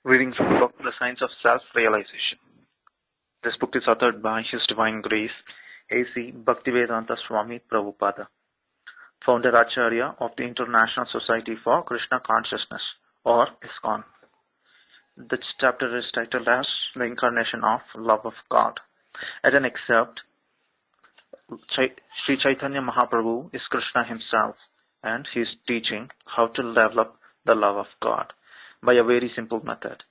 Reading from the book The Science of Self-Realization. This book is authored by His Divine Grace, A.C.Bhaktivedanta Swami Prabhupada, founder Acharya of the International Society for Krishna Consciousness, or ISKCON. This chapter is titled as The Incarnation of Love of God. As an excerpt, Sri Chaitanya Mahaprabhu is Krishna himself, and he is teaching how to develop the love of God by a very simple method.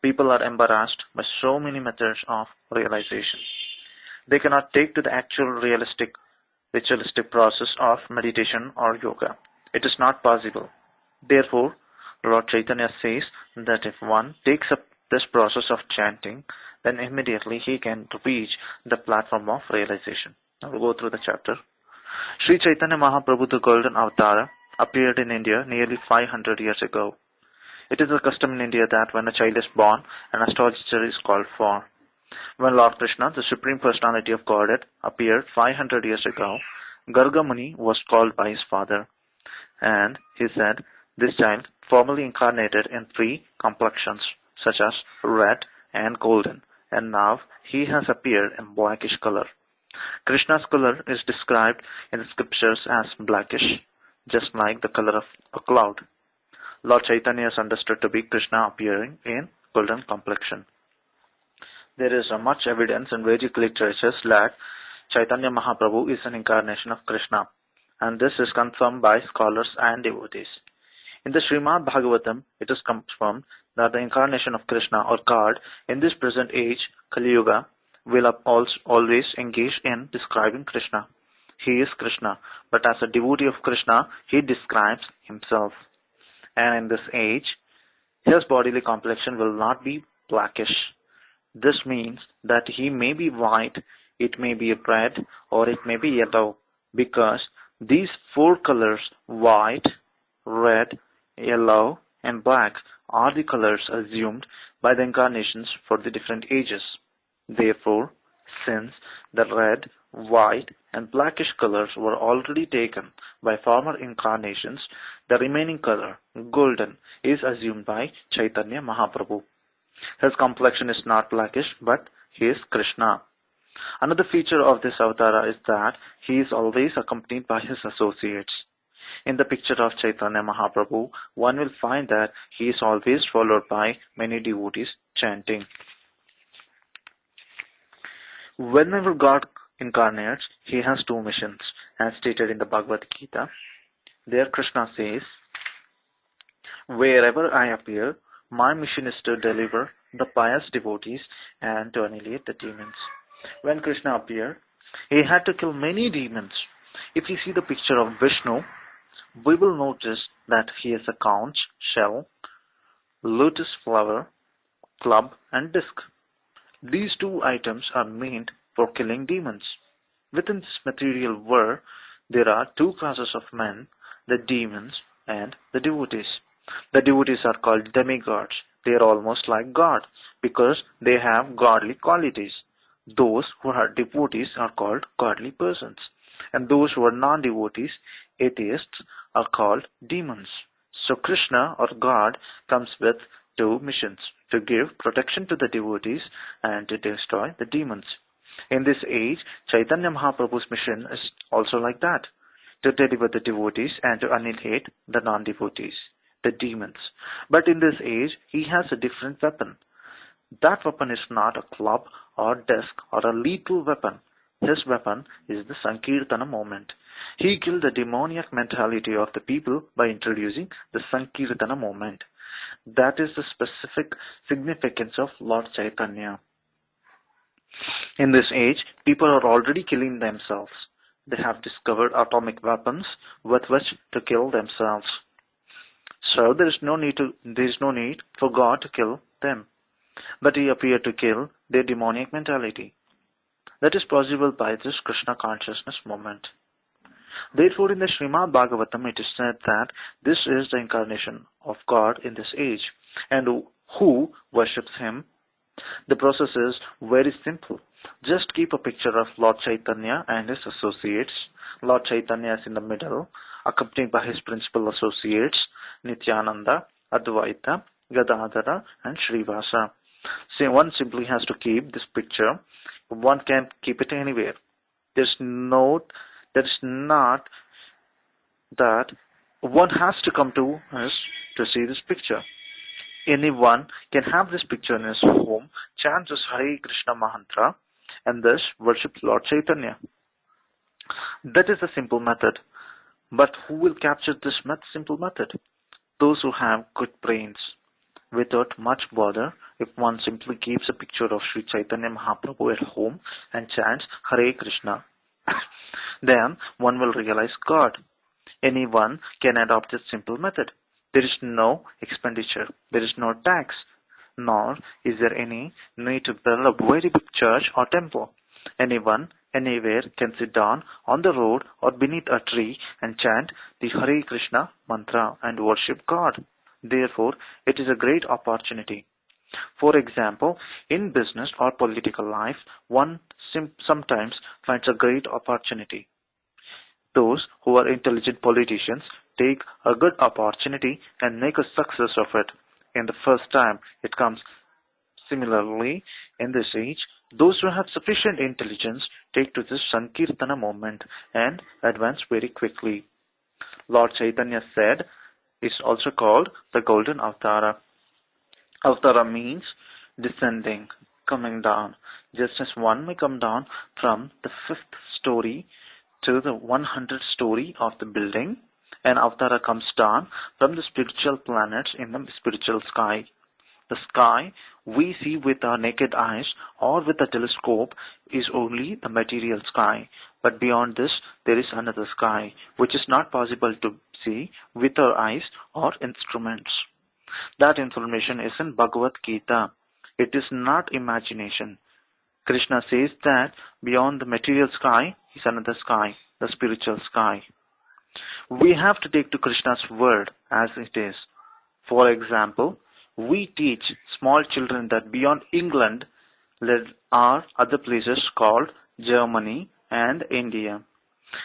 People are embarrassed by so many methods of realization. They cannot take to the actual ritualistic process of meditation or yoga. It is not possible. Therefore, Lord Chaitanya says that if one takes up this process of chanting, then immediately he can reach the platform of realization. Now we'll go through the chapter. Sri Chaitanya Mahaprabhu, the Golden Avatar, appeared in India nearly 500 years ago. It is a custom in India that when a child is born, an astrologer is called for. When Lord Krishna, the Supreme Personality of Godhead, appeared 500 years ago, Garga Muni was called by his father, and he said, this child formerly incarnated in 3 complexions, such as red and golden, and now he has appeared in blackish color. Krishna's color is described in the scriptures as blackish, just like the color of a cloud. Lord Chaitanya is understood to be Krishna appearing in golden complexion. There is much evidence in Vedic literatures that Chaitanya Mahaprabhu is an incarnation of Krishna, and this is confirmed by scholars and devotees. In the Srimad Bhagavatam, it is confirmed that the incarnation of Krishna or God in this present age, Kali Yuga, will always engage in describing Krishna. He is Krishna, but as a devotee of Krishna, he describes himself. And in this age, his bodily complexion will not be blackish. This means that he may be white, it may be red, or it may be yellow, because these 4 colors, white, red, yellow, and black, are the colors assumed by the incarnations for the different ages. Therefore, since the red, white, and blackish colors were already taken by former incarnations, the remaining color, golden, is assumed by Chaitanya Mahaprabhu. His complexion is not blackish, but he is Krishna. Another feature of this avatar is that he is always accompanied by his associates. In the picture of Chaitanya Mahaprabhu, one will find that he is always followed by many devotees chanting. Whenever God incarnates, he has 2 missions, as stated in the Bhagavad Gita. There Krishna says, wherever I appear, my mission is to deliver the pious devotees and to annihilate the demons. When Krishna appeared, he had to kill many demons. If you see the picture of Vishnu, we will notice that he has a conch, shell, lotus flower, club, and disc. These 2 items are meant for killing demons. Within this material world, there are 2 classes of men, the demons and the devotees. The devotees are called demigods. They are almost like God because they have godly qualities. Those who are devotees are called godly persons. And those who are non-devotees, atheists, are called demons. So Krishna or God comes with 2 missions: to give protection to the devotees and to destroy the demons. In this age, Chaitanya Mahaprabhu's mission is also like that, to deliver the devotees and to annihilate the non-devotees, the demons. But in this age, he has a different weapon. That weapon is not a club or disc or a lethal weapon. His weapon is the Sankirtana movement. He killed the demoniac mentality of the people by introducing the Sankirtana movement. That is the specific significance of Lord Chaitanya. In this age, people are already killing themselves. They have discovered atomic weapons with which to kill themselves. So there is no need for God to kill them. But he appeared to kill their demoniac mentality. That is possible by this Krishna Consciousness movement. Therefore, in the Srimad Bhagavatam, it is said that this is the incarnation of God in this age. And who worships him? The process is very simple. Just keep a picture of Lord Chaitanya and his associates. Lord Chaitanya is in the middle, accompanied by his principal associates, Nityananda, Advaita, Gadadhara, and Srivasa. So one simply has to keep this picture. One can keep it anywhere. There's not that one has to come to us to see this picture. Anyone can have this picture in his home, chant this Hare Krishna mantra, and thus worship Lord Chaitanya. That is a simple method. But who will capture this simple method? Those who have good brains. Without much bother, if one simply keeps a picture of Sri Chaitanya Mahaprabhu at home and chants Hare Krishna, then one will realize God. Anyone can adopt this simple method. There is no expenditure, there is no tax, nor is there any need to build a very big church or temple. Anyone, anywhere can sit down on the road or beneath a tree and chant the Hare Krishna mantra and worship God. Therefore, it is a great opportunity. For example, in business or political life, one sometimes finds a great opportunity. Those who are intelligent politicians take a good opportunity and make a success of it in the first time it comes. Similarly, in this age, those who have sufficient intelligence take to this Sankirtana movement and advance very quickly. Lord Chaitanya said, is also called the Golden Avatara. Avatara means descending, coming down. Just as one may come down from the 5th story to the 100th story of the building, an Avatara comes down from the spiritual planets in the spiritual sky. The sky we see with our naked eyes or with a telescope is only the material sky. But beyond this, there is another sky, which is not possible to see with our eyes or instruments. That information is in Bhagavad Gita. It is not imagination. Krishna says that beyond the material sky is another sky, the spiritual sky. We have to take to Krishna's word as it is. For example, we teach small children that beyond England there are other places called Germany and India.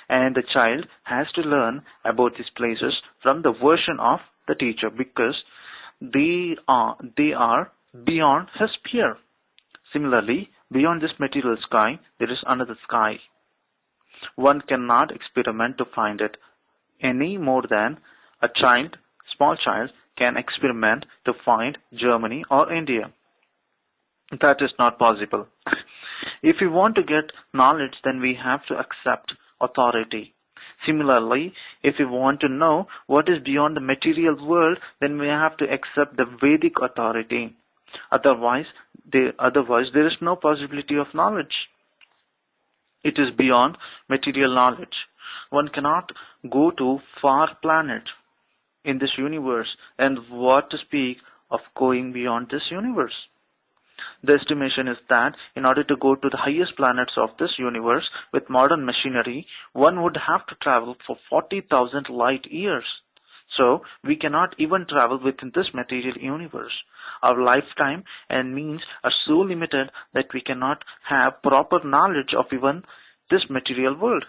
And the child has to learn about these places from the version of the teacher because they are beyond his sphere. Similarly, beyond this material sky, there is another sky. One cannot experiment to find it any more than a small child can experiment to find Germany or India. That is not possible. If we want to get knowledge, then we have to accept authority. Similarly, if we want to know what is beyond the material world, then we have to accept the Vedic authority. Otherwise, there is no possibility of knowledge. It is beyond material knowledge. One cannot go to far planets in this universe, and what to speak of going beyond this universe. The estimation is that in order to go to the highest planets of this universe with modern machinery, one would have to travel for 40,000 light years. So we cannot even travel within this material universe. Our lifetime and means are so limited that we cannot have proper knowledge of even this material world.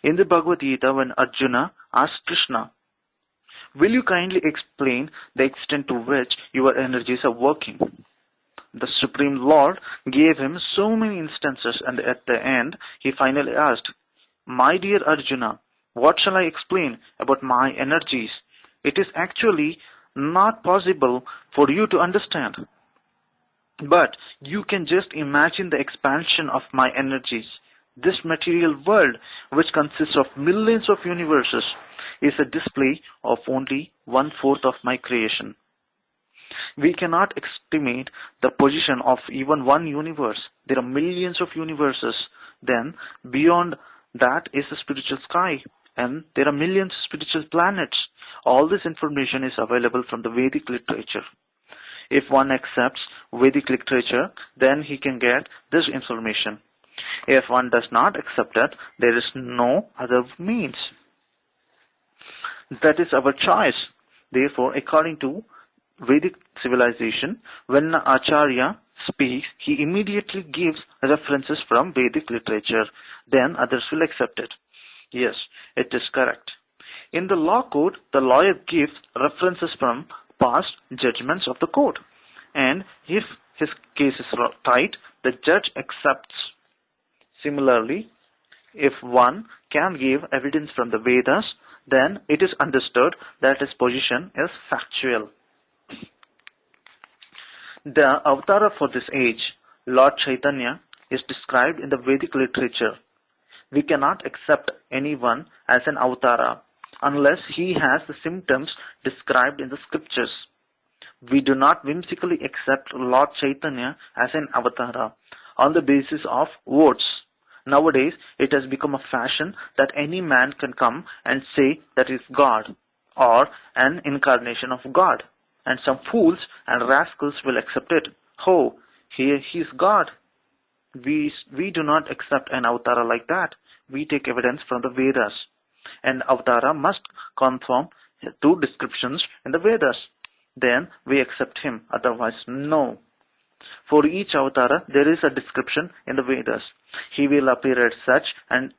In the Bhagavad Gita, when Arjuna asked Krishna, "Will you kindly explain the extent to which your energies are working?" The Supreme Lord gave him so many instances, and at the end, he finally asked, "My dear Arjuna, what shall I explain about my energies? It is actually not possible for you to understand. But you can just imagine the expansion of my energies. This material world, which consists of millions of universes, is a display of only 1/4 of my creation. We cannot estimate the position of even one universe. There are millions of universes. Then, beyond that is the spiritual sky, and there are millions of spiritual planets. All this information is available from the Vedic literature. If one accepts Vedic literature, then he can get this information. If one does not accept it, there is no other means. That is our choice. Therefore, according to Vedic civilization, when Acharya speaks, he immediately gives references from Vedic literature. Then others will accept it. Yes, it is correct. In the law code, the lawyer gives references from past judgments of the court. And if his case is right, the judge accepts. Similarly, if one can give evidence from the Vedas, then it is understood that his position is factual. The avatar for this age, Lord Chaitanya, is described in the Vedic literature. We cannot accept anyone as an avatar unless he has the symptoms described in the scriptures. We do not whimsically accept Lord Chaitanya as an avatar on the basis of votes. Nowadays, it has become a fashion that any man can come and say that he is God or an incarnation of God. And some fools and rascals will accept it. Oh, he is God. We do not accept an avatar like that. We take evidence from the Vedas. An avatar must conform to descriptions in the Vedas. Then we accept him. Otherwise, no. For each avatar, there is a description in the Vedas. He will appear at such and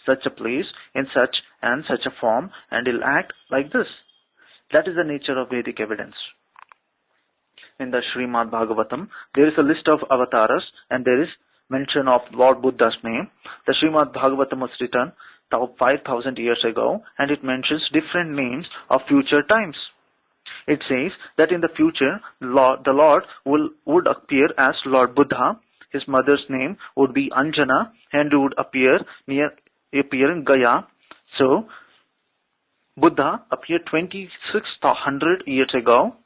such a place, in such and such a form, and he'll act like this. That is the nature of Vedic evidence. In the Srimad Bhagavatam, there is a list of avatars, and there is mention of Lord Buddha's name. The Srimad Bhagavatam was written 5,000 years ago, and it mentions different names of future times. It says that in the future, the Lord would appear as Lord Buddha. His mother's name would be Anjana, and would appear in Gaya. So, Buddha appeared 2,600 years ago,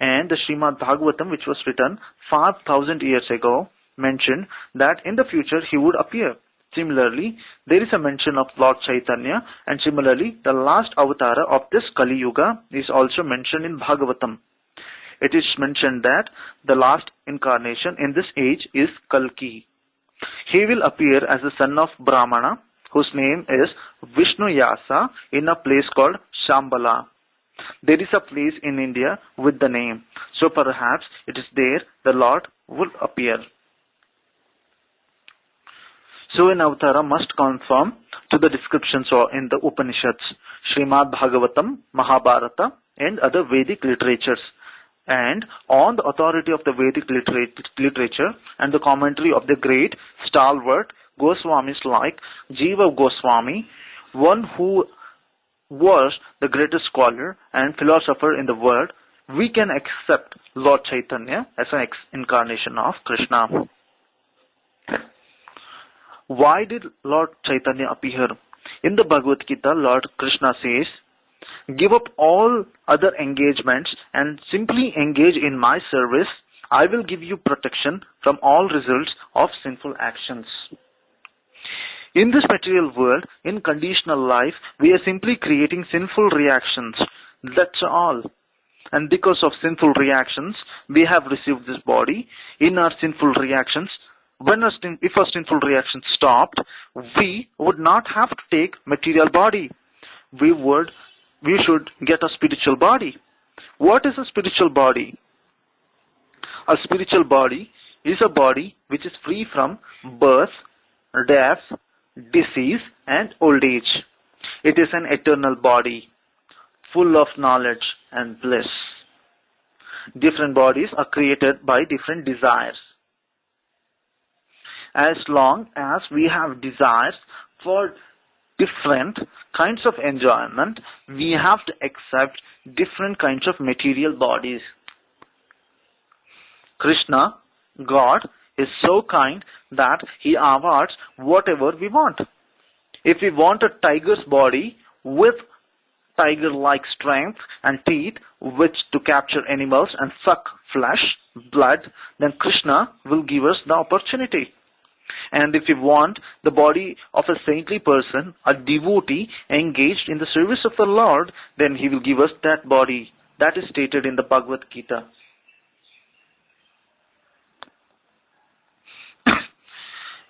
and the Srimad Bhagavatam, which was written 5,000 years ago, mentioned that in the future he would appear. Similarly, there is a mention of Lord Chaitanya, and similarly, the last avatar of this Kali Yuga is also mentioned in Bhagavatam. It is mentioned that the last incarnation in this age is Kalki. He will appear as the son of Brahmana, whose name is Vishnu Yasa, in a place called Shambhala. There is a place in India with the name, so perhaps it is there the Lord will appear. So an avatar must conform to the descriptions in the Upanishads, Srimad Bhagavatam, Mahabharata, and other Vedic literatures. And on the authority of the Vedic literature and the commentary of the great stalwart Goswamis like Jiva Goswami, one who was the greatest scholar and philosopher in the world, we can accept Lord Chaitanya as an incarnation of Krishna. Why did Lord Chaitanya appear? In the Bhagavad Gita, Lord Krishna says, "Give up all other engagements and simply engage in my service. I will give you protection from all results of sinful actions." In this material world, in conditional life, we are simply creating sinful reactions. That's all. And because of sinful reactions, we have received this body. In our sinful reactions, if our sinful reaction stopped, we would not have to take material body. We should get a spiritual body. What is a spiritual body? A spiritual body is a body which is free from birth, death, disease, and old age. It is an eternal body, full of knowledge and bliss. Different bodies are created by different desires. As long as we have desires for different kinds of enjoyment, we have to accept different kinds of material bodies. Krishna, God, is so kind that he awards whatever we want. If we want a tiger's body with tiger-like strength and teeth which to capture animals and suck flesh, blood, then Krishna will give us the opportunity. And if we want the body of a saintly person, a devotee engaged in the service of the Lord, then he will give us that body. That is stated in the Bhagavad Gita.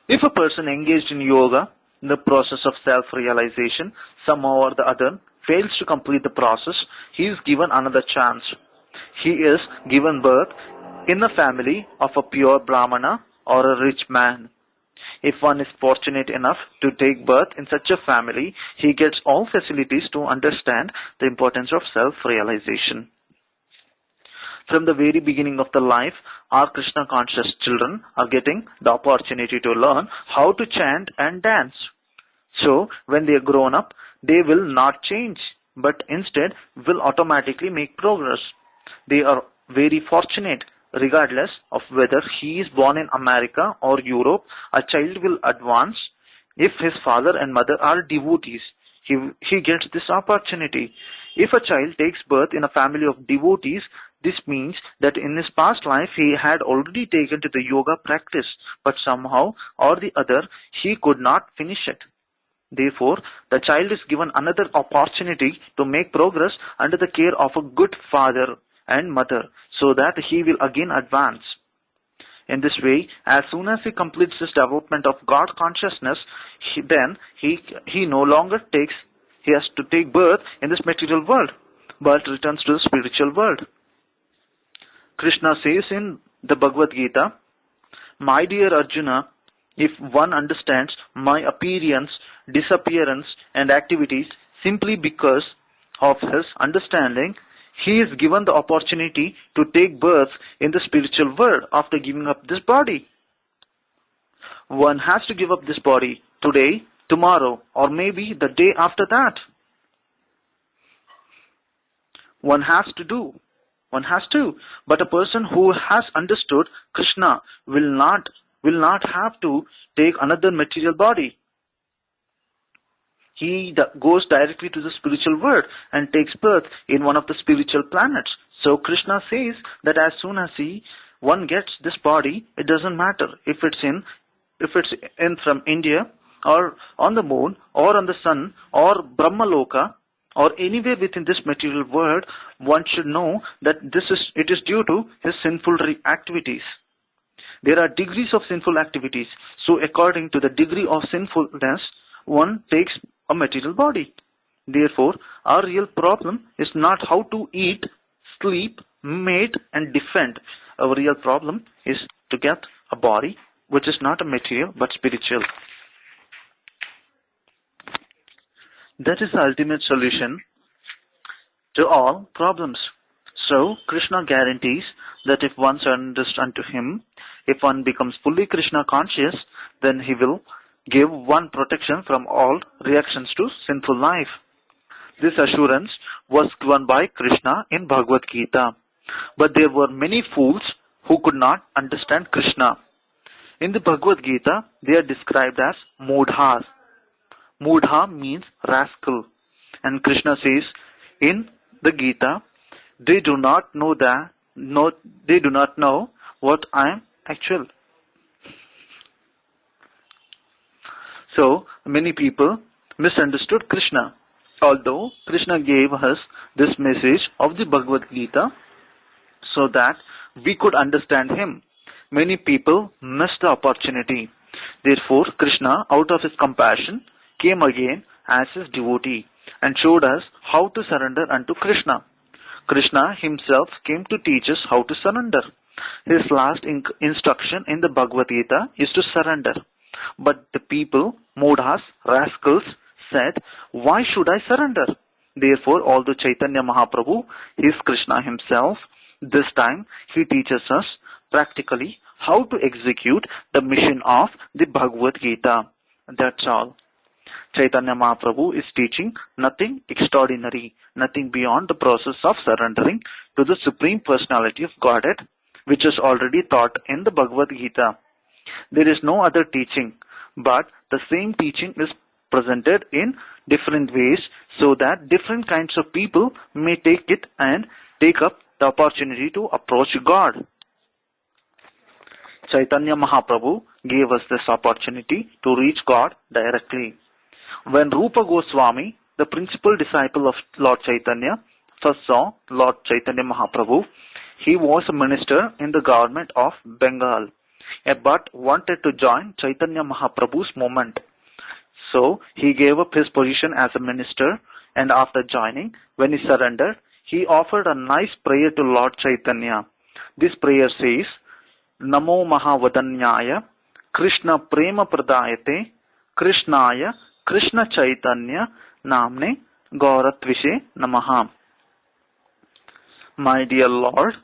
If a person engaged in yoga, in the process of self-realization, somehow or the other, fails to complete the process, he is given another chance. He is given birth in a family of a pure Brahmana or a rich man. If one is fortunate enough to take birth in such a family, he gets all facilities to understand the importance of self-realization. From the very beginning of the life, our Krishna conscious children are getting the opportunity to learn how to chant and dance. So, when they are grown up, they will not change, but instead will automatically make progress. They are very fortunate. Regardless of whether he is born in America or Europe, a child will advance if his father and mother are devotees. He gets this opportunity. If a child takes birth in a family of devotees, this means that in his past life he had already taken to the yoga practice, but somehow or the other he could not finish it. Therefore, the child is given another opportunity to make progress under the care of a good father and mother, so that he will again advance. In this way, as soon as he completes this development of God consciousness, he no longer has to take birth in this material world, but returns to the spiritual world. Krishna says in the Bhagavad Gita, "My dear Arjuna, if one understands my appearance, disappearance and activities simply because of his understanding, he is given the opportunity to take birth in the spiritual world after giving up this body. One has to give up this body today, tomorrow, or maybe the day after that. One has to. But a person who has understood Krishna will not have to take another material body. He goes directly to the spiritual world and takes birth in one of the spiritual planets. So Krishna says that as soon as one gets this body, it doesn't matter if it's in from India or on the moon or on the sun or Brahmaloka or anywhere within this material world, one should know that it is due to his sinful activities. There are degrees of sinful activities. So according to the degree of sinfulness, one takes a material body. Therefore, our real problem is not how to eat, sleep, mate and defend. Our real problem is to get a body which is not a material but spiritual. That is the ultimate solution to all problems. So, Krishna guarantees that if one surrenders unto him, if one becomes fully Krishna conscious, then he will give one protection from all reactions to sinful life. This assurance was given by Krishna in Bhagavad Gita. But there were many fools who could not understand Krishna. In the Bhagavad Gita, they are described as mudhas. Mudha means rascal. And Krishna says in the Gita, they do not know what I am actual. So, many people misunderstood Krishna. Although Krishna gave us this message of the Bhagavad Gita so that we could understand him, many people missed the opportunity. Therefore, Krishna, out of his compassion, came again as his devotee and showed us how to surrender unto Krishna. Krishna himself came to teach us how to surrender. His last instruction in the Bhagavad Gita is to surrender. But the people, mudhas, rascals, said, "Why should I surrender?" Therefore, although Chaitanya Mahaprabhu is Krishna himself, this time he teaches us practically how to execute the mission of the Bhagavad Gita. That's all. Chaitanya Mahaprabhu is teaching nothing extraordinary, nothing beyond the process of surrendering to the Supreme Personality of Godhead, which is already taught in the Bhagavad Gita. There is no other teaching, but the same teaching is presented in different ways so that different kinds of people may take it and take up the opportunity to approach God. Chaitanya Mahaprabhu gave us this opportunity to reach God directly. When Rupa Goswami, the principal disciple of Lord Chaitanya, first saw Lord Chaitanya Mahaprabhu, he was a minister in the government of Bengal, but wanted to join Chaitanya Mahaprabhu's movement. So he gave up his position as a minister, and after joining, when he surrendered, he offered a nice prayer to Lord Chaitanya. This prayer says, "Namo Mahavadanyaya, Krishna Prema Pradayate, Krishnaya, Krishna Chaitanya, Namne, Gauratvishe Namaha." My dear Lord,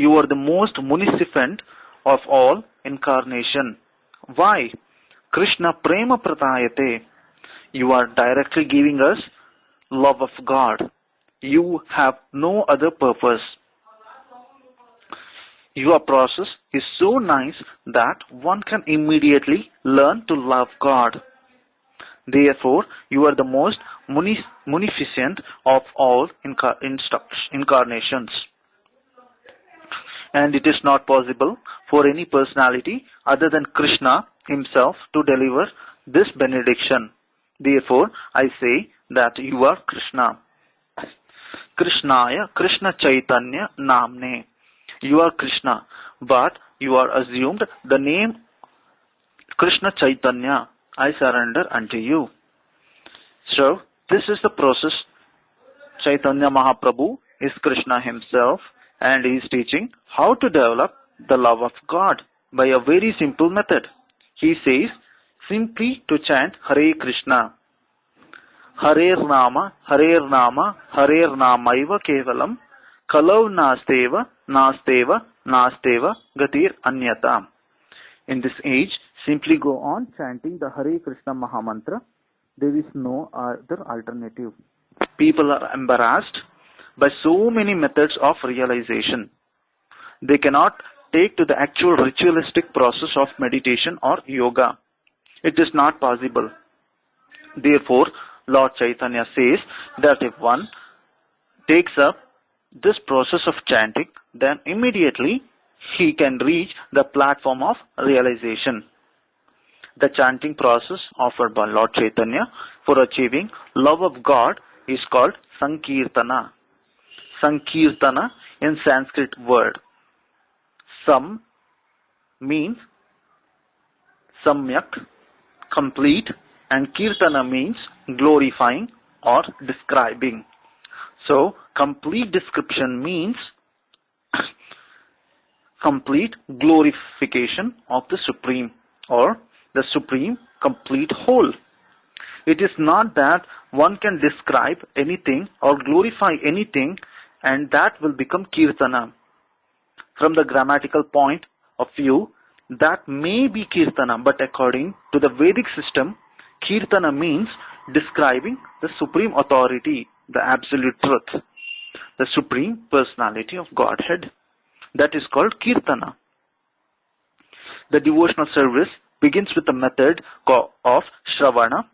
you are the most munificent of all incarnation. Why? Krishna Prema Pratayate. You are directly giving us love of God. You have no other purpose. Your process is so nice that one can immediately learn to love God. Therefore, you are the most munificent of all incarnations. And it is not possible for any personality other than Krishna himself to deliver this benediction. Therefore, I say that you are Krishna. Krishnaya Krishna Chaitanya Namne. You are Krishna, but you are assumed the name Krishna Chaitanya. I surrender unto you. So, this is the process. Chaitanya Mahaprabhu is Krishna himself, and he is teaching how to develop the love of God by a very simple method. He says simply to chant Hare Krishna. Harer Nama, Harer Nama, Harer Namaiva Kevalam, Kalau Nasteva, Nasteva, Nasteva, Gatir Anyata. In this age, simply go on chanting the Hare Krishna Mahamantra. There is no other alternative. People are embarrassed by so many methods of realization. They cannot take to the actual ritualistic process of meditation or yoga. It is not possible. Therefore, Lord Chaitanya says that if one takes up this process of chanting, then immediately he can reach the platform of realization. The chanting process offered by Lord Chaitanya for achieving love of God is called Sankirtana. Sankirtana in Sanskrit word. Sam means samyak, complete, and Kirtana means glorifying or describing. So, complete description means complete glorification of the Supreme, or the Supreme complete whole. It is not that one can describe anything or glorify anything and that will become Kirtana. From the grammatical point of view, that may be Kirtana, but according to the Vedic system, Kirtana means describing the supreme authority, the absolute truth, the supreme personality of Godhead. That is called Kirtana. The devotional service begins with the method of Shravana.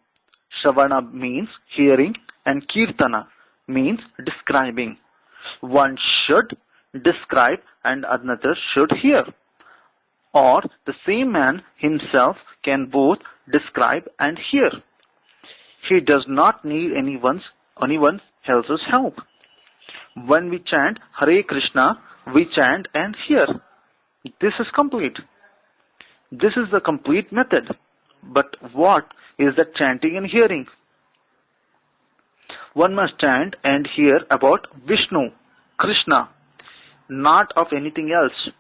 Shravana means hearing, and Kirtana means describing. One should describe and another should hear. Or the same man himself can both describe and hear. He does not need anyone else's help. When we chant Hare Krishna, we chant and hear. This is complete. This is the complete method. But what is that chanting and hearing? One must chant and hear about Vishnu, Krishna, not of anything else.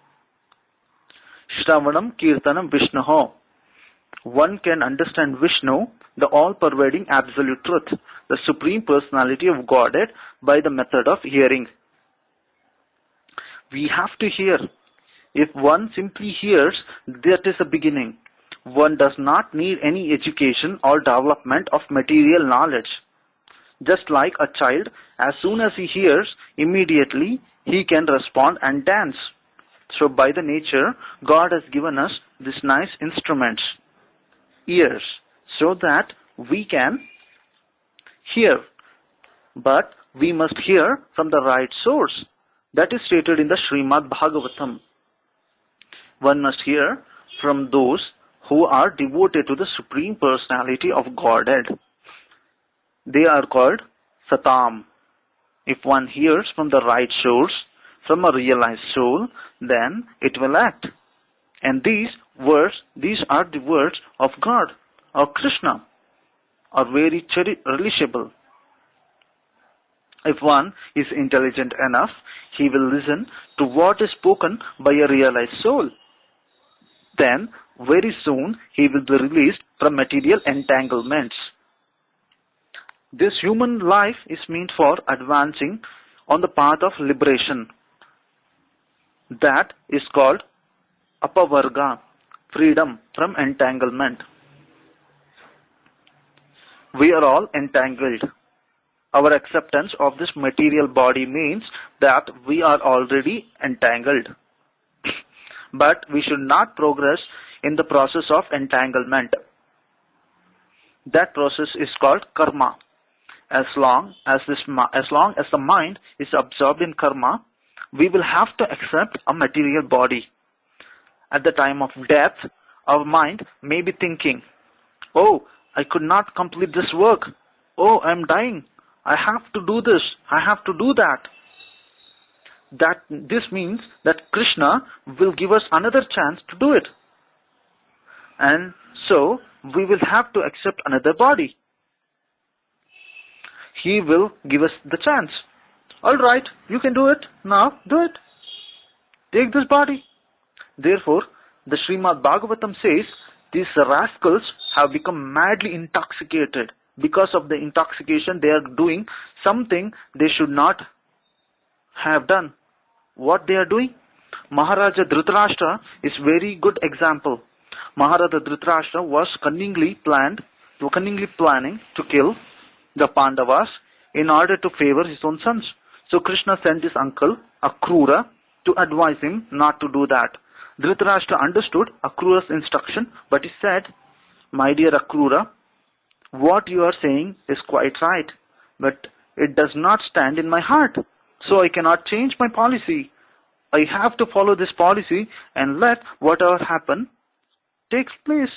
Shravanam Kirtanam Vishnuho. One can understand Vishnu, the all-pervading absolute truth, the supreme personality of Godhead, by the method of hearing. We have to hear. If one simply hears, that is a beginning. One does not need any education or development of material knowledge. Just like a child, as soon as he hears, immediately he can respond and dance. So by the nature, God has given us these nice instruments, ears, so that we can hear. But we must hear from the right source. That is stated in the Srimad Bhagavatam. One must hear from those who are devoted to the Supreme Personality of Godhead. They are called Satam. If one hears from the right source, from a realized soul, then it will act. And these are the words of God or Krishna, are very relishable. If one is intelligent enough, he will listen to what is spoken by a realized soul. Then, very soon, he will be released from material entanglements. This human life is meant for advancing on the path of liberation. That is called apavarga, freedom from entanglement. We are all entangled. Our acceptance of this material body means that we are already entangled. But we should not progress in the process of entanglement. That process is called karma. As long as the mind is absorbed in karma, we will have to accept a material body. At the time of death, our mind may be thinking, "Oh, I could not complete this work. Oh, I am dying. I have to do this. I have to do that." This means that Krishna will give us another chance to do it. And so, we will have to accept another body. He will give us the chance. All right, you can do it. Now, do it. Take this body. Therefore, the Srimad Bhagavatam says, these rascals have become madly intoxicated. Because of the intoxication, they are doing something they should not have done. What they are doing? Maharaja Dhritarashtra is very good example. Maharaja Dhritarashtra was cunningly planning to kill the Pandavas in order to favor his own sons. So Krishna sent his uncle, Akrura, to advise him not to do that. Dhritarashtra understood Akrura's instruction, but he said, "My dear Akrura, what you are saying is quite right, but it does not stand in my heart. So I cannot change my policy. I have to follow this policy and let whatever happen takes place."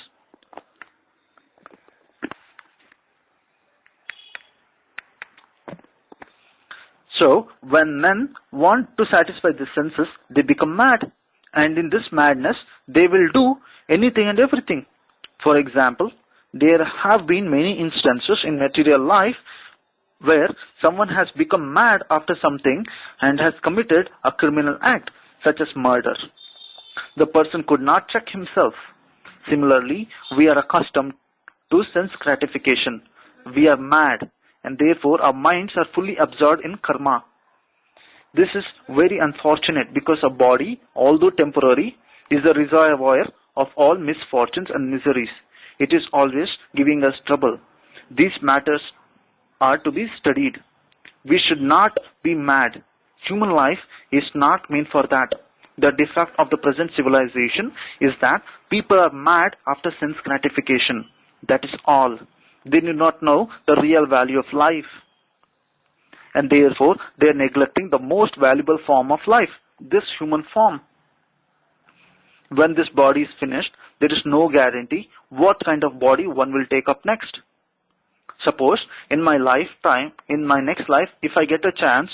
So, when men want to satisfy the senses, they become mad. And in this madness, they will do anything and everything. For example, there have been many instances in material life where someone has become mad after something and has committed a criminal act, such as murder. The person could not check himself. Similarly, we are accustomed to sense gratification. We are mad, and therefore our minds are fully absorbed in karma. This is very unfortunate because a body, although temporary, is a reservoir of all misfortunes and miseries. It is always giving us trouble. These matters are to be studied. We should not be mad. Human life is not meant for that. The defect of the present civilization is that people are mad after sense gratification. That is all. They do not know the real value of life. And therefore, they are neglecting the most valuable form of life, this human form. When this body is finished, there is no guarantee what kind of body one will take up next. Suppose in my lifetime, in my next life, if I get a chance,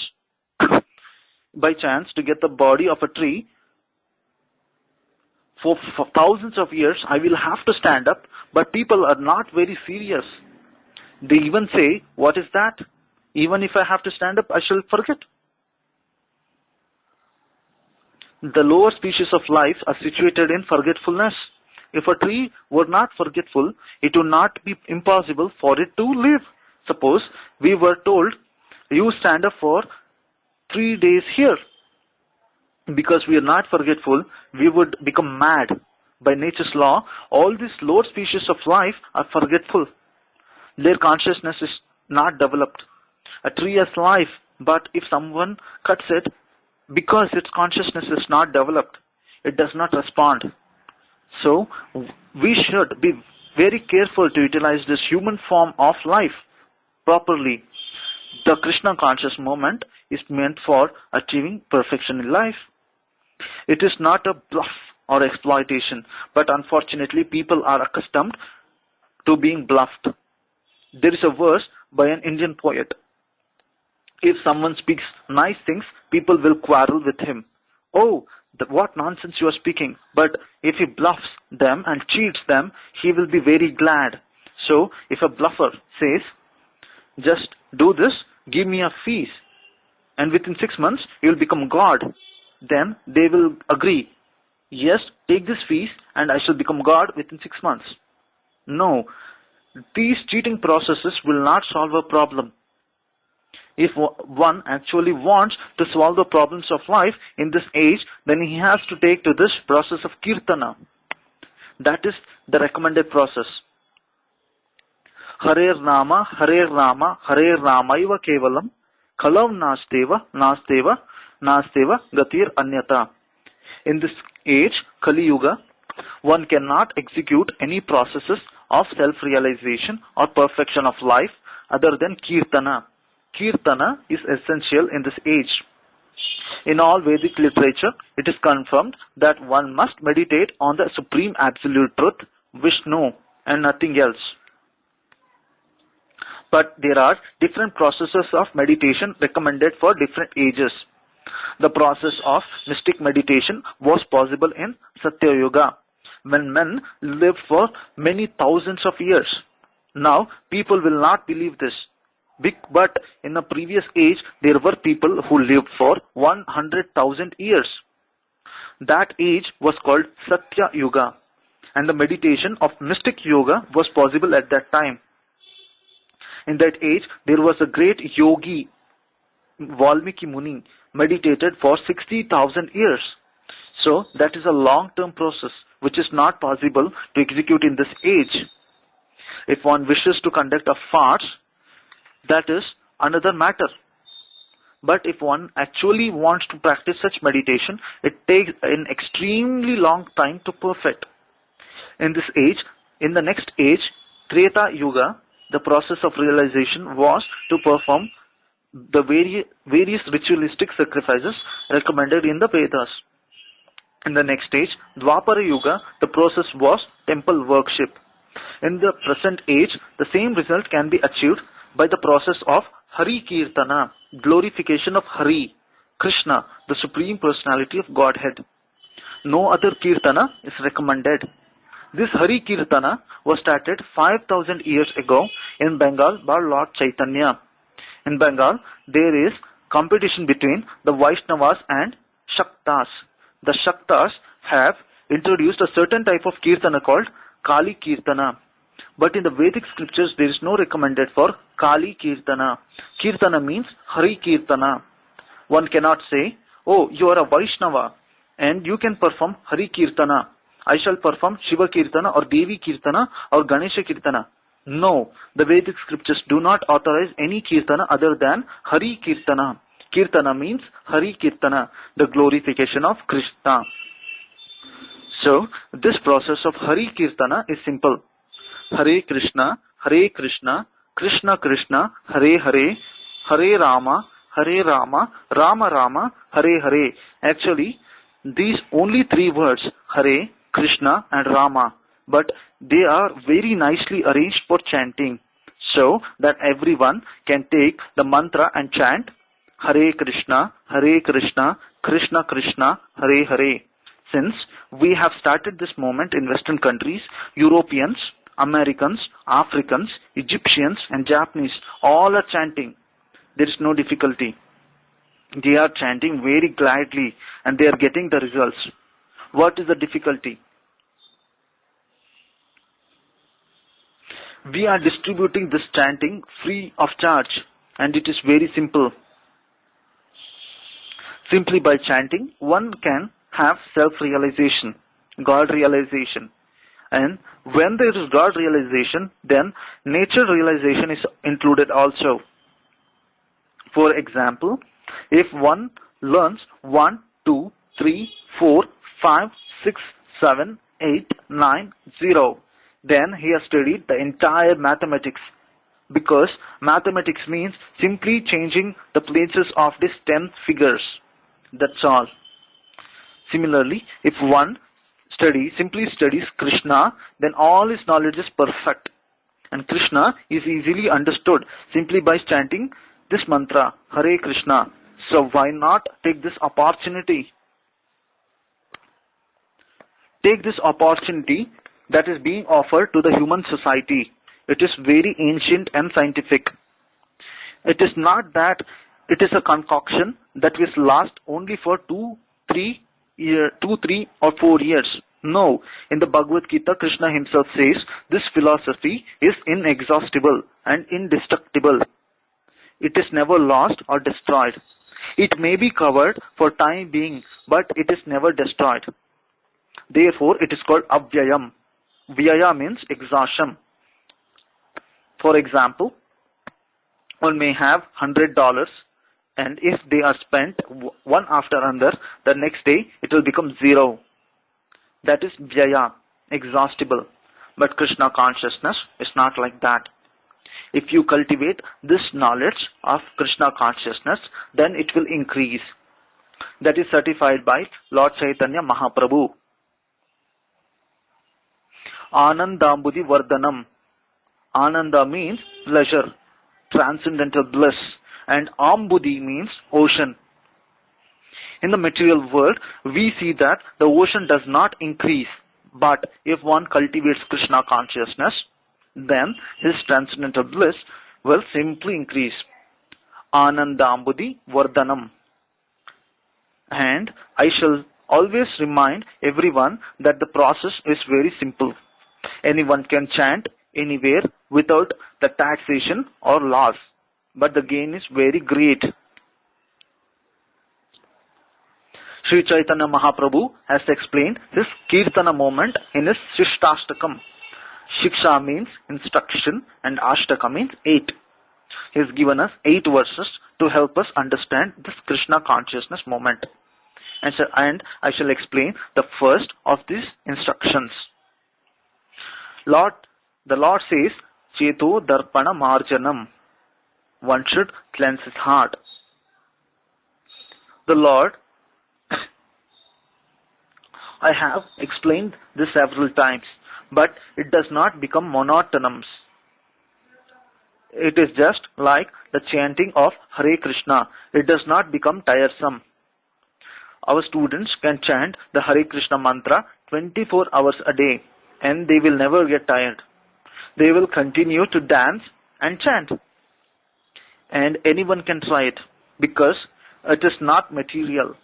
by chance, to get the body of a tree, for thousands of years, I will have to stand up, but people are not very serious. They even say, "What is that? Even if I have to stand up, I shall forget." The lower species of life are situated in forgetfulness. If a tree were not forgetful, it would not be impossible for it to live. Suppose we were told, "You stand up for 3 days here." Because we are not forgetful, we would become mad. By nature's law, all these lower species of life are forgetful. Their consciousness is not developed. A tree has life, but if someone cuts it, because its consciousness is not developed, it does not respond. So, we should be very careful to utilize this human form of life properly. The Krishna conscious moment is meant for achieving perfection in life. It is not a bluff or exploitation, but unfortunately people are accustomed to being bluffed. There is a verse by an Indian poet. If someone speaks nice things, people will quarrel with him. "Oh, what nonsense you are speaking." But if he bluffs them and cheats them, he will be very glad. So, if a bluffer says, "Just do this, give me a fees, and within 6 months you will become God," then they will agree, "Yes, take this fees and I shall become God within 6 months. No, these cheating processes will not solve a problem. If one actually wants to solve the problems of life in this age, then he has to take to this process of Kirtana. That is the recommended process. Harer Nama, Harer Ramaiva Kevalam, Kalam Nasteva, Gatir Anyata. In this age, Kali Yuga, one cannot execute any processes of self-realization or perfection of life other than Kirtana. Kirtana is essential in this age. In all Vedic literature, it is confirmed that one must meditate on the Supreme Absolute Truth, Vishnu, and nothing else. But there are different processes of meditation recommended for different ages. The process of mystic meditation was possible in Satya Yuga, when men lived for many thousands of years. Now, people will not believe this. But in the previous age, there were people who lived for 100,000 years. That age was called Satya Yuga, and the meditation of mystic yoga was possible at that time. In that age, there was a great yogi, Valmiki Muni, meditated for 60,000 years. So, that is a long-term process, which is not possible to execute in this age. If one wishes to conduct a fast, that is another matter. But if one actually wants to practice such meditation, it takes an extremely long time to perfect. In this age, in the next age, Treta Yuga, the process of realization was to perform the various ritualistic sacrifices recommended in the Vedas. In the next stage, Dwapara Yuga, the process was temple worship. In the present age, the same result can be achieved by the process of Hari Kirtana, glorification of Hari, Krishna, the Supreme Personality of Godhead. No other Kirtana is recommended. This Hari Kirtana was started 5,000 years ago in Bengal by Lord Chaitanya. In Bengal, there is competition between the Vaishnavas and Shaktas. The Shaktas have introduced a certain type of Kirtana called Kali Kirtana. But in the Vedic scriptures, there is no recommended for Kali Kirtana. Kirtana means Hari Kirtana. One cannot say, oh, you are a Vaishnava and you can perform Hari Kirtana. I shall perform Shiva Kirtana or Devi Kirtana or Ganesha Kirtana. No, the Vedic scriptures do not authorize any Kirtana other than Hari Kirtana. Kirtana means Hari Kirtana, the glorification of Krishna. So, this process of Hari Kirtana is simple. Hare Krishna, Krishna Krishna, Hare Hare, Hare Rama, Rama Rama, Hare Hare. Actually, these only three words, Hare, Krishna and Rama, but they are very nicely arranged for chanting, so that everyone can take the mantra and chant Hare Krishna, Krishna Krishna, Hare Hare. Since we have started this movement in Western countries, Europeans, Americans, Africans, Egyptians and Japanese all are chanting. There is no difficulty. They are chanting very gladly and they are getting the results. What is the difficulty? We are distributing this chanting free of charge, and it is very simple. Simply by chanting, one can have self-realization, God realization. And when there is God realization, then nature realization is included also. For example, if one learns 1, 2, 3, 4, 5, 6, 7, 8, 9, 0, then he has studied the entire mathematics, because mathematics means simply changing the places of these 10 figures. That's all. Similarly, if one simply studies Krishna, then all his knowledge is perfect. And Krishna is easily understood simply by chanting this mantra, Hare Krishna. So why not take this opportunity? Take this opportunity that is being offered to the human society. It is very ancient and scientific. It is not that it is a concoction that will last only for 2, 3 or 4 years. No, in the Bhagavad Gita, Krishna himself says this philosophy is inexhaustible and indestructible. it is never lost or destroyed. It may be covered for time being, but it is never destroyed. Therefore, it is called avyayam. Vyaya means exhaustion. For example, one may have $100, and if they are spent one after another, the next day it will become zero. That is vyaya, exhaustible. But Krishna consciousness is not like that. If you cultivate this knowledge of Krishna consciousness, then it will increase. That is certified by Lord Chaitanya Mahaprabhu. Anandambudhi Vardhanam. Ananda means pleasure, transcendental bliss, and Ambudhi means ocean. In the material world, we see that the ocean does not increase, but if one cultivates Krishna consciousness, then his transcendental bliss will simply increase. Anandambudhi Vardhanam. And I shall always remind everyone that the process is very simple. Anyone can chant anywhere without the taxation or laws, but the gain is very great. Sri Chaitanya Mahaprabhu has explained his Kirtana moment in his Shishtastakam. Shiksha means instruction and Ashtaka means 8. He has given us 8 verses to help us understand this Krishna consciousness moment. And I shall explain the first of these instructions. The Lord says, Cheto Darpana Marjanam. One should cleanse his heart. The Lord, I have explained this several times, but it does not become monotonous. It is just like the chanting of Hare Krishna. It does not become tiresome. Our students can chant the Hare Krishna mantra 24 hours a day, and they will never get tired. They will continue to dance and chant. And anyone can try it, because it is not material.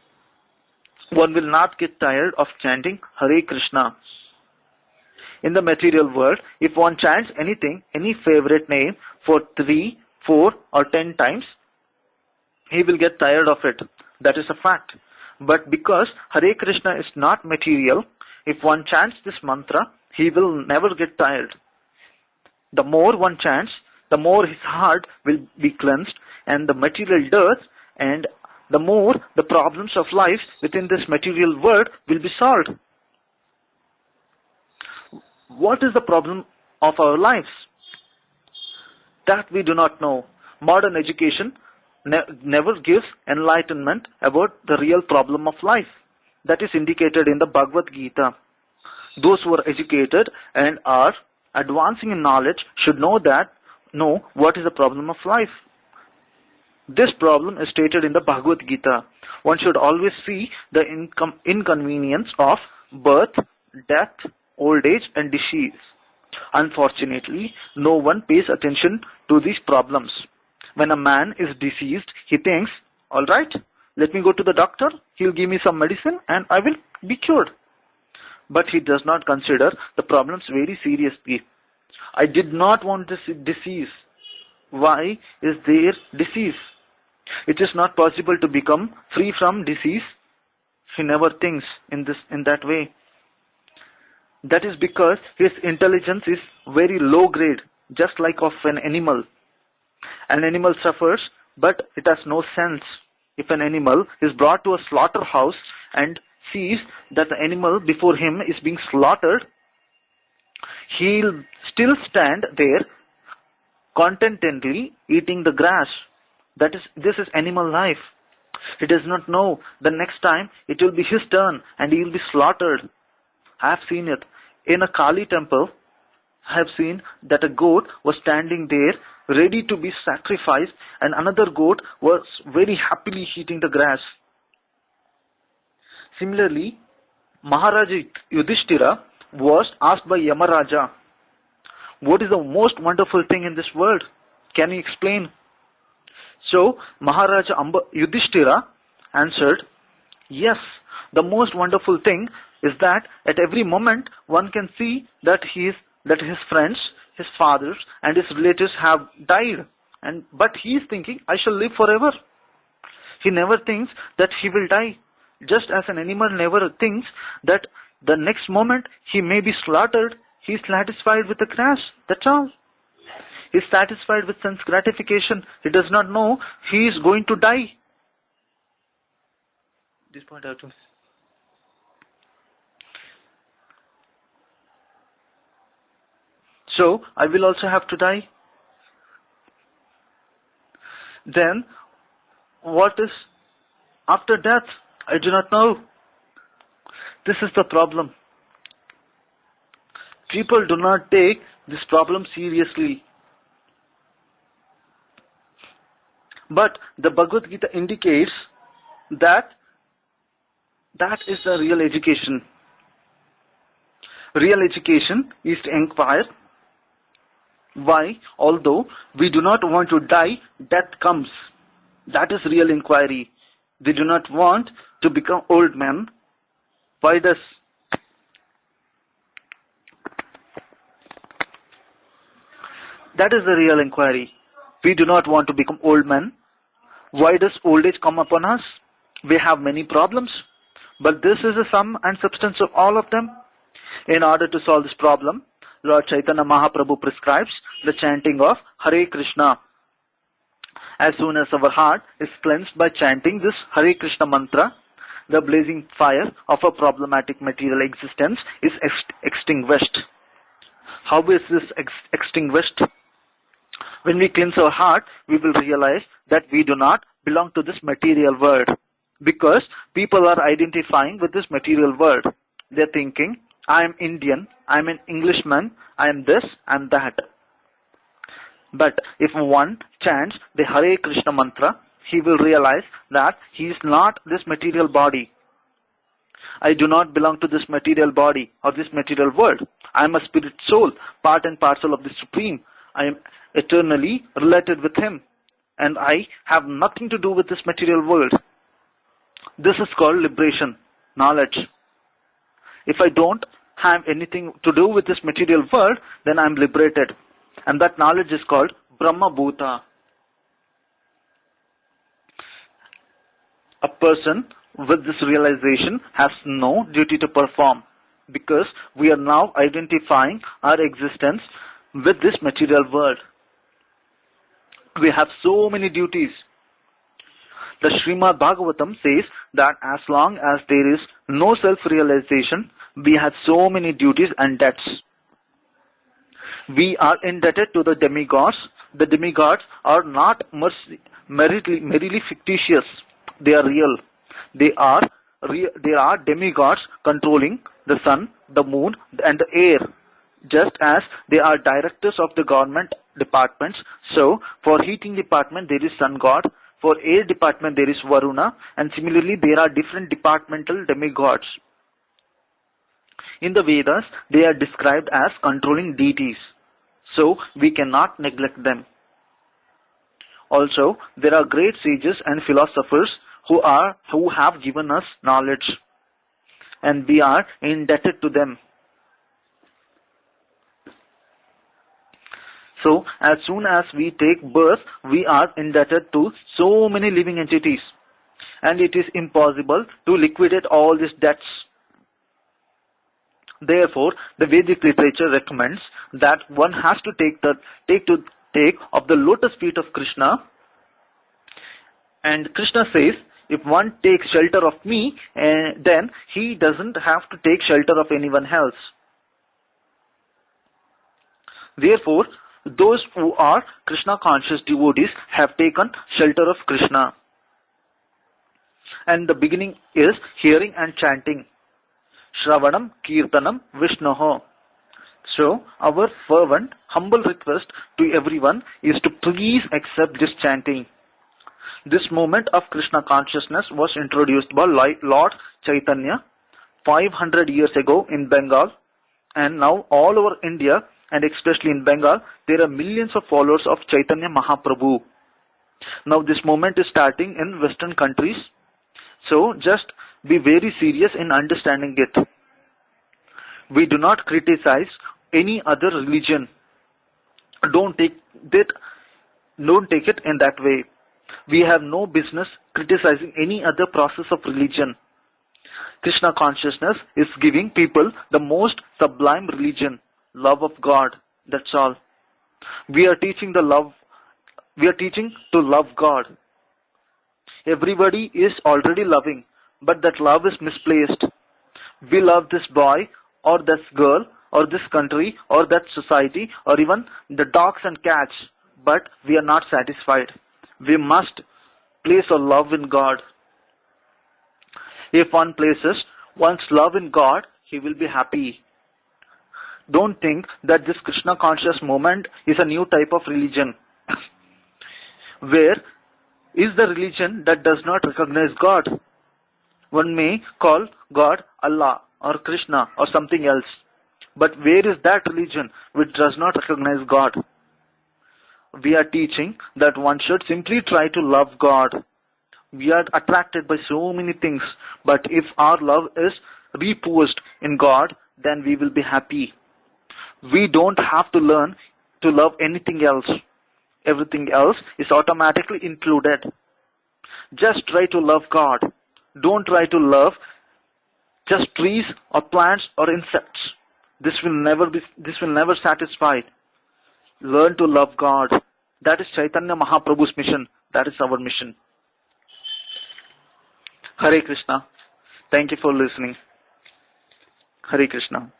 One will not get tired of chanting Hare Krishna. In the material world, if one chants anything, any favorite name for 3, 4 or 10 times, he will get tired of it. That is a fact. But because Hare Krishna is not material, if one chants this mantra, he will never get tired. The more one chants, the more his heart will be cleansed and the material dirt, and the more the problems of life within this material world will be solved. What is the problem of our lives? That we do not know. Modern education never gives enlightenment about the real problem of life. That is indicated in the Bhagavad Gita. Those who are educated and are advancing in knowledge should know what is the problem of life. This problem is stated in the Bhagavad Gita. One should always see the inconvenience of birth, death, old age and disease. Unfortunately, no one pays attention to these problems. When a man is diseased, he thinks, all right, let me go to the doctor, he'll give me some medicine and I will be cured. But he does not consider the problems very seriously. I did not want this disease. Why is there disease? It is not possible to become free from disease. He never thinks in that way. That is because his intelligence is very low grade, just like of an animal. An animal suffers, but it has no sense. If an animal is brought to a slaughterhouse and sees that the animal before him is being slaughtered, he'll still stand there contentedly eating the grass. This is animal life. He does not know the next time it will be his turn and he will be slaughtered. I have seen it. In a Kali temple, I have seen that a goat was standing there ready to be sacrificed and another goat was very happily eating the grass. Similarly, Maharaja Yudhishthira was asked by Yamaraja, what is the most wonderful thing in this world? Can you explain? So, Maharaja Yudhishthira answered, yes, the most wonderful thing is that at every moment one can see that his friends, his fathers and his relatives have died But he is thinking, I shall live forever. He never thinks that he will die. Just as an animal never thinks that the next moment he may be slaughtered, he is satisfied with the grass. That's all. He is satisfied with sense gratification. He does not know he is going to die. This point I have to... So, I will also have to die. Then, what is after death? I do not know. This is the problem. People do not take this problem seriously. But the Bhagavad Gita indicates that that is the real education. Real education is to inquire why, although we do not want to die, death comes. That is real inquiry. They do not want to become old men. Why does? That is the real inquiry. We do not want to become old men. Why does old age come upon us? We have many problems, but this is the sum and substance of all of them. In order to solve this problem, Lord Chaitanya Mahaprabhu prescribes the chanting of Hare Krishna. As soon as our heart is cleansed by chanting this Hare Krishna mantra, the blazing fire of a problematic material existence is extinguished. How is this extinguished? When we cleanse our heart, we will realize that we do not belong to this material world, because people are identifying with this material world. They are thinking, I am Indian, I am an Englishman, I am this and that. But if one chants the Hare Krishna mantra, he will realize that he is not this material body. I do not belong to this material body or this material world. I am a spirit soul, part and parcel of the Supreme. I am eternally related with Him, and I have nothing to do with this material world. This is called liberation, knowledge. If I don't have anything to do with this material world, then I am liberated. And that knowledge is called Brahma Bhuta. A person with this realization has no duty to perform, because we are now identifying our existence with this material world. We have so many duties. The Srimad Bhagavatam says that as long as there is no self-realization, we have so many duties and debts. We are indebted to the demigods. The demigods are not merely fictitious. They are real. They are demigods controlling the sun, the moon, and the air. Just as they are directors of the government departments, so for heating department there is sun god, for air department there is Varuna, and similarly there are different departmental demigods. In the Vedas, they are described as controlling deities, so we cannot neglect them. Also, there are great sages and philosophers who have given us knowledge, and we are indebted to them. So, as soon as we take birth, we are indebted to so many living entities, and it is impossible to liquidate all these debts. Therefore, the Vedic literature recommends that one has to take of the lotus feet of Krishna, and Krishna says, if one takes shelter of me, then he doesn't have to take shelter of anyone else. Therefore, those who are Krishna conscious devotees have taken shelter of Krishna. And the beginning is hearing and chanting. Shravanam, Kirtanam, Vishnoho. So, our fervent, humble request to everyone is to please accept this chanting. This movement of Krishna consciousness was introduced by Lord Chaitanya 500 years ago in Bengal, and now all over India and especially in Bengal, there are millions of followers of Chaitanya Mahaprabhu. Now this movement is starting in Western countries, so just be very serious in understanding it. We do not criticize any other religion. Don't take that Don't take it in that way. We have no business criticizing any other process of religion. Krishna consciousness is giving people the most sublime religion, love of God. That's all. We are teaching to love God. Everybody is already loving, but that love is misplaced. We love this boy or this girl or this country or that society or even the dogs and cats, but we are not satisfied. We must place our love in God. If one places one's love in God, he will be happy. Don't think that this Krishna conscious movement is a new type of religion. Where is the religion that does not recognize God? One may call God Allah or Krishna or something else. But where is that religion which does not recognize God? We are teaching that one should simply try to love God. We are attracted by so many things, but if our love is reposed in God, then we will be happy. We don't have to learn to love anything else. Everything else is automatically included. Just try to love God. Don't try to love just trees or plants or insects. This will never satisfy. Learn to love God. That is Chaitanya Mahaprabhu's mission. That is our mission. Hare Krishna. Thank you for listening. Hare Krishna.